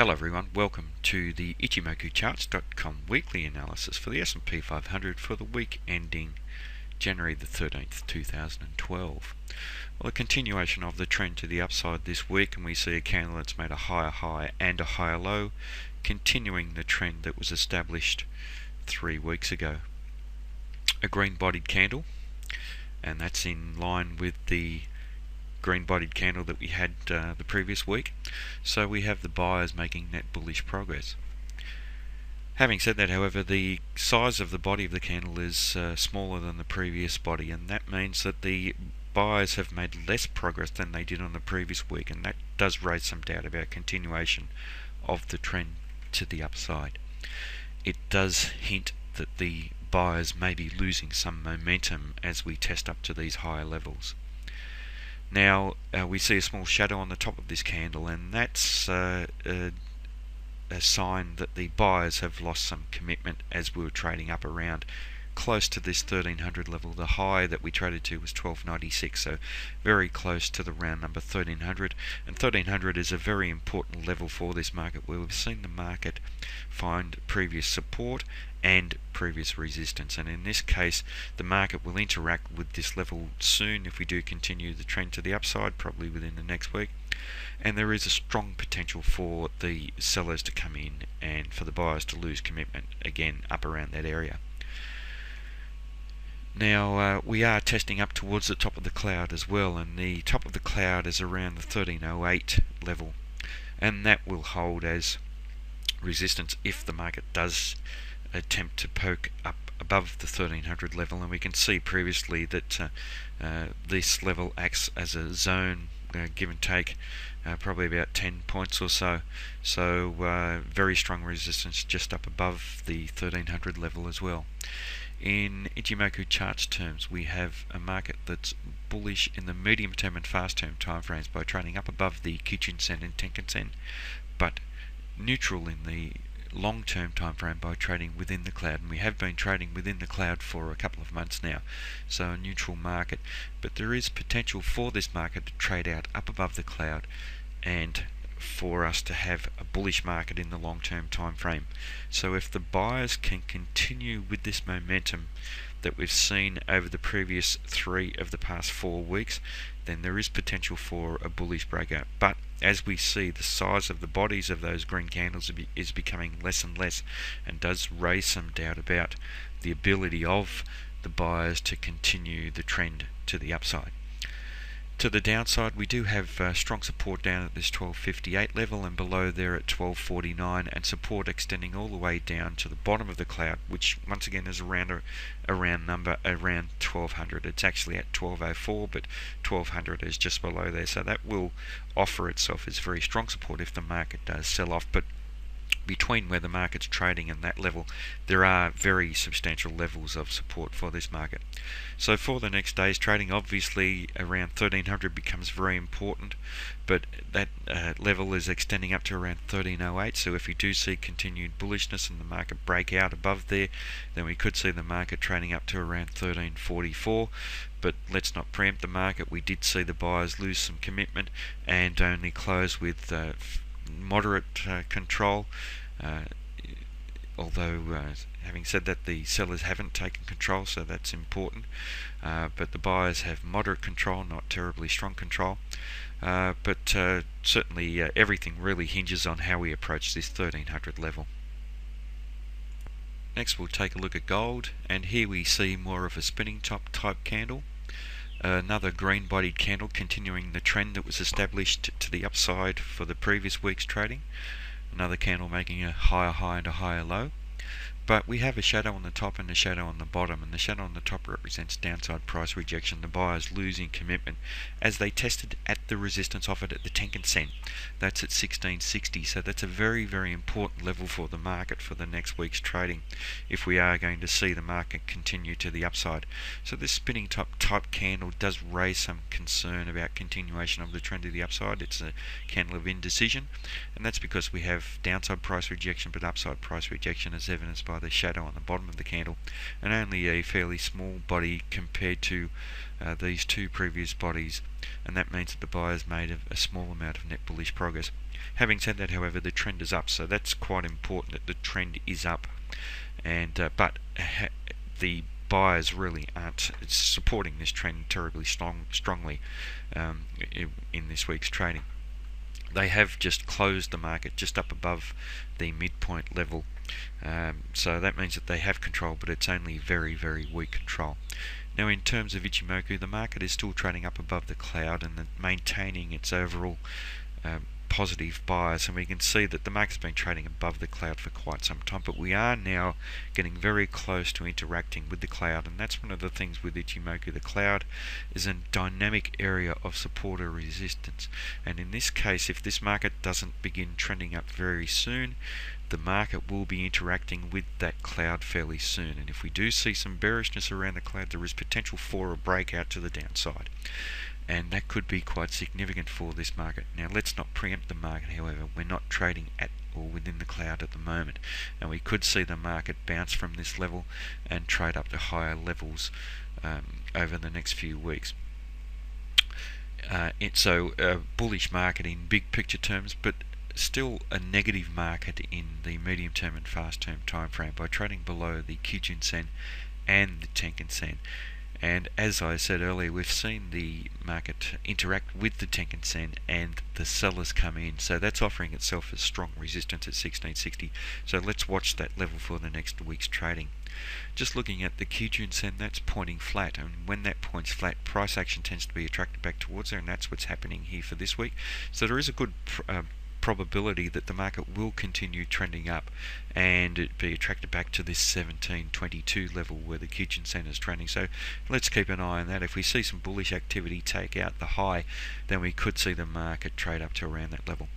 Hello everyone, welcome to the ichimokocharts.com weekly analysis for the S&P 500 for the week ending January the 13th, 2012. Well, a continuation of the trend to the upside this week, and we see a candle that's made a higher high and a higher low, continuing the trend that was established 3 weeks ago. A green-bodied candle, and that's in line with the green-bodied candle that we had the previous week. So we have the buyers making net bullish progress. Having said that, however, the size of the body of the candle is smaller than the previous body, and that means that the buyers have made less progress than they did on the previous week, and that does raise some doubt about continuation of the trend to the upside. It does hint that the buyers may be losing some momentum as we test up to these higher levels. Now we see a small shadow on the top of this candle, and that's a sign that the buyers have lost some commitment as we were trading up around close to this 1300 level. The high that we traded to was 1296, so very close to the round number 1300, and 1300 is a very important level for this market, where we've seen the market find previous support and previous resistance, and in this case the market will interact with this level soon if we do continue the trend to the upside, probably within the next week, and there is a strong potential for the sellers to come in and for the buyers to lose commitment again up around that area. Now we are testing up towards the top of the cloud as well, and the top of the cloud is around the 1308 level, and that will hold as resistance if the market does attempt to poke up above the 1300 level. And we can see previously that this level acts as a zone, give and take probably about 10 points or so, very strong resistance just up above the 1300 level as well. In Ichimoku charts terms, we have a market that's bullish in the medium term and fast term timeframes by trading up above the Kijun-sen and Tenkan-sen, but neutral in the long term time frame by trading within the cloud, and we have been trading within the cloud for a couple of months now, so a neutral market. But there is potential for this market to trade out up above the cloud and for us to have a bullish market in the long term time frame. So if the buyers can continue with this momentum that we've seen over the previous 3 of the past 4 weeks, then there is potential for a bullish breakout. But as we see, the size of the bodies of those green candles is becoming less and less, and does raise some doubt about the ability of the buyers to continue the trend to the upside. To the downside, we do have strong support down at this 1258 level, and below there at 1249, and support extending all the way down to the bottom of the cloud, which once again is around a round number around 1200. It's actually at 1204, but 1200 is just below there, so that will offer itself as very strong support if the market does sell off. But between where the market's trading and that level, there are very substantial levels of support for this market. So for the next day's trading, obviously around 1300 becomes very important, but that level is extending up to around 1308. So if we do see continued bullishness and the market break out above there, then we could see the market trading up to around 1344. But let's not preempt the market. We did see the buyers lose some commitment and only close with moderate control, although having said that, the sellers haven't taken control, so that's important, but the buyers have moderate control, not terribly strong control, but certainly everything really hinges on how we approach this 1300 level. Next we'll take a look at gold, and here we see more of a spinning top type candle. Another green bodied candle continuing the trend that was established to the upside for the previous week's trading. Another candle making a higher high and a higher low. But we have a shadow on the top and a shadow on the bottom, and the shadow on the top represents downside price rejection, the buyers losing commitment as they tested at the resistance offered at the Tenkan-sen. That's at 1660, so that's a very, very important level for the market for the next week's trading if we are going to see the market continue to the upside. So this spinning top type candle does raise some concern about continuation of the trend to the upside. It's a candle of indecision, and that's because we have downside price rejection but upside price rejection, as evidenced by the shadow on the bottom of the candle, and only a fairly small body compared to these 2 previous bodies, and that means that the buyers made a small amount of net bullish progress. Having said that, however, the trend is up, so that's quite important that the trend is up, and the buyers really aren't supporting this trend terribly strongly in this week's trading. They have just closed the market just up above the midpoint level, so that means that they have control, but it's only very, very weak control. Now, in terms of Ichimoku, the market is still trading up above the cloud and maintaining its overall positive bias, and we can see that the market's been trading above the cloud for quite some time, but we are now getting very close to interacting with the cloud, and that's one of the things with Ichimoku. The cloud is a dynamic area of support or resistance, and in this case, if this market doesn't begin trending up very soon, the market will be interacting with that cloud fairly soon, and if we do see some bearishness around the cloud, there is potential for a breakout to the downside, and that could be quite significant for this market. Now, let's not preempt the market, however. We're not trading at or within the cloud at the moment, and we could see the market bounce from this level and trade up to higher levels over the next few weeks. It's a bullish market in big picture terms, but still a negative market in the medium term and fast term time frame by trading below the Kijun-sen and the Tenkan-sen. And as I said earlier, we've seen the market interact with the Tenkan-sen and the sellers come in, so that's offering itself as strong resistance at 1660. So let's watch that level for the next week's trading. Just looking at the Kijun-sen, that's pointing flat, and when that points flat, price action tends to be attracted back towards there, and that's what's happening here for this week. So there is a good probability that the market will continue trending up and it be attracted back to this 1722 level where the Kijun-sen is trending. So let's keep an eye on that. If we see some bullish activity take out the high, then we could see the market trade up to around that level.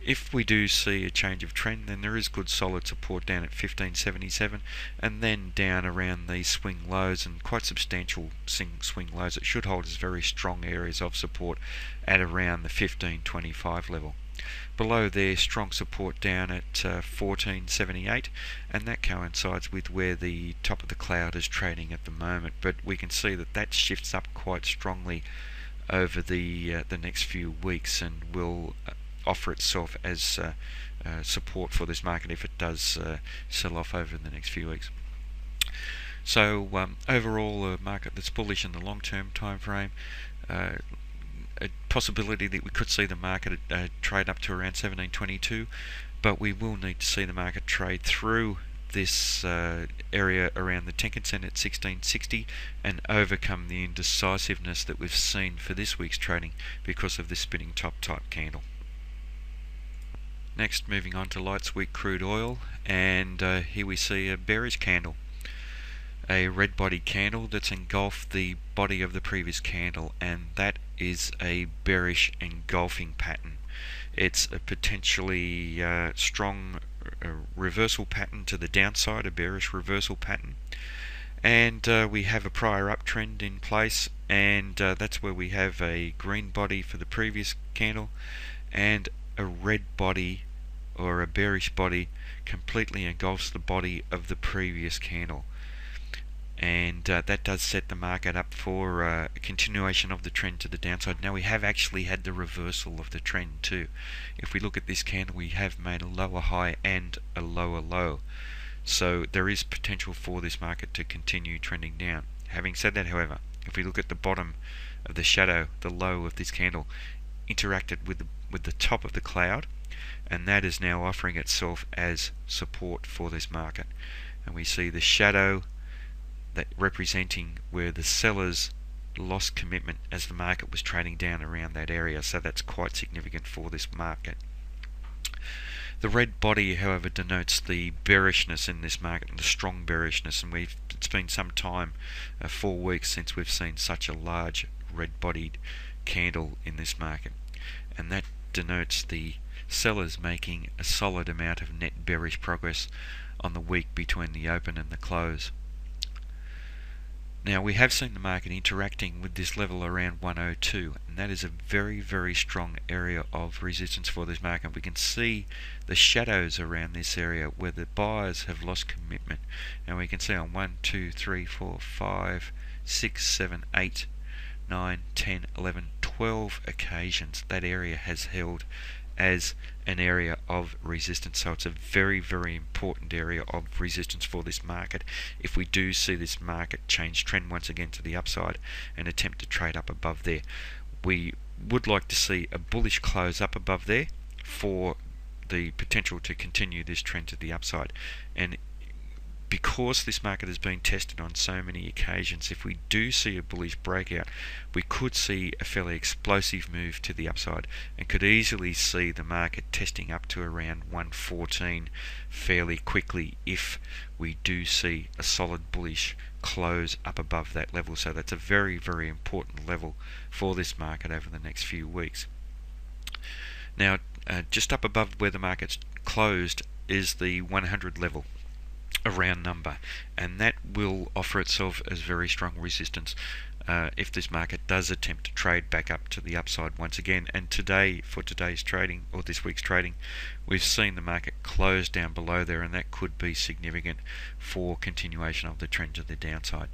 If we do see a change of trend, then there is good solid support down at 1577 and then down around these swing lows, and quite substantial swing lows. It should hold as very strong areas of support at around the 1525 level. Below there, strong support down at 1478, and that coincides with where the top of the cloud is trading at the moment, but we can see that that shifts up quite strongly over the next few weeks and will offer itself as support for this market if it does sell off over the next few weeks. So overall, a market that's bullish in the long-term time frame. A possibility that we could see the market trade up to around 1722, but we will need to see the market trade through this area around the Tenkan-sen at 1660 and overcome the indecisiveness that we've seen for this week's trading because of this spinning top type candle. Next, moving on to light sweet crude oil, and here we see a bearish candle, a red body candle that's engulfed the body of the previous candle, and that is a bearish engulfing pattern. It's a potentially strong reversal pattern to the downside, a bearish reversal pattern, and we have a prior uptrend in place, and that's where we have a green body for the previous candle and a red body or a bearish body completely engulfs the body of the previous candle. And that does set the market up for a continuation of the trend to the downside. Now, we have actually had the reversal of the trend too. If we look at this candle, we have made a lower high and a lower low. So there is potential for this market to continue trending down. Having said that, however, if we look at the bottom of the shadow, the low of this candle interacted with the top of the cloud, and that is now offering itself as support for this market. And we see the shadow that representing where the sellers lost commitment as the market was trading down around that area, so that's quite significant for this market. The red body, however, denotes the bearishness in this market, and the strong bearishness, and it's been some time, 4 weeks, since we've seen such a large red-bodied candle in this market, and that denotes the sellers making a solid amount of net bearish progress on the week between the open and the close. Now, we have seen the market interacting with this level around 102, and that is a very, very strong area of resistance for this market. We can see the shadows around this area where the buyers have lost commitment, and we can see on 1, 2, 3, 4, 5, 6, 7, 8, 9, 10, 11, 12 occasions that area has held as an area of resistance. So it's a very, very important area of resistance for this market. If we do see this market change trend once again to the upside and attempt to trade up above there, we would like to see a bullish close up above there for the potential to continue this trend to the upside. And because this market has been tested on so many occasions, if we do see a bullish breakout, we could see a fairly explosive move to the upside and could easily see the market testing up to around 114 fairly quickly if we do see a solid bullish close up above that level. So that's a very, very important level for this market over the next few weeks. Now, just up above where the market's closed is the 100 level, a round number, and that will offer itself as very strong resistance if this market does attempt to trade back up to the upside once again. And today, for today's trading, or this week's trading, we've seen the market close down below there, and that could be significant for continuation of the trend to the downside.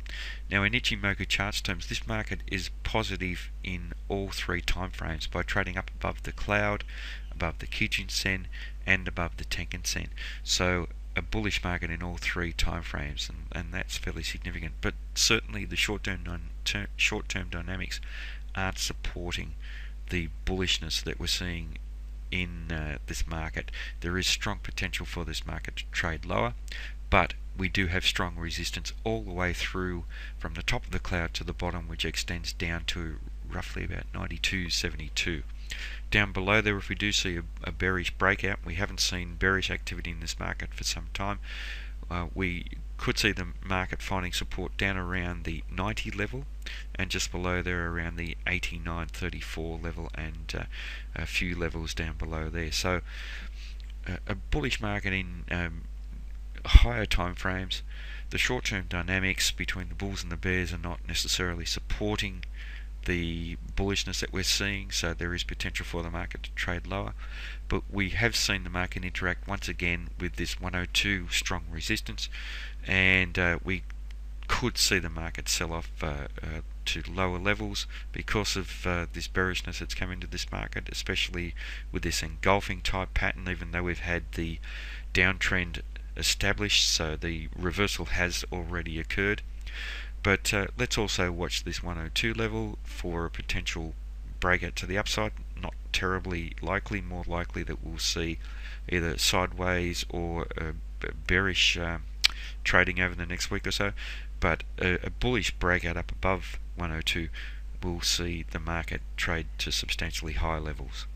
Now, in Ichimoku charts terms, this market is positive in all three time frames by trading up above the cloud, above the Kijun Sen, and above the Tenkan Sen. So a bullish market in all three time frames, and that's fairly significant. But certainly the short-term dynamics aren't supporting the bullishness that we're seeing in this market. There is strong potential for this market to trade lower, but we do have strong resistance all the way through from the top of the cloud to the bottom, which extends down to roughly about 92.72. Down below there, if we do see a bearish breakout, we haven't seen bearish activity in this market for some time, we could see the market finding support down around the 90 level, and just below there around the 89.34 level, and a few levels down below there. So a bullish market in higher time frames. The short-term dynamics between the bulls and the bears are not necessarily supporting the bullishness that we're seeing, so there is potential for the market to trade lower. But we have seen the market interact once again with this 102 strong resistance, and we could see the market sell off to lower levels because of this bearishness that's come into this market, especially with this engulfing type pattern, even though we've had the downtrend established, so the reversal has already occurred. But let's also watch this 102 level for a potential breakout to the upside. Not terribly likely, more likely that we'll see either sideways or bearish trading over the next week or so. But a bullish breakout up above 102 will see the market trade to substantially higher levels.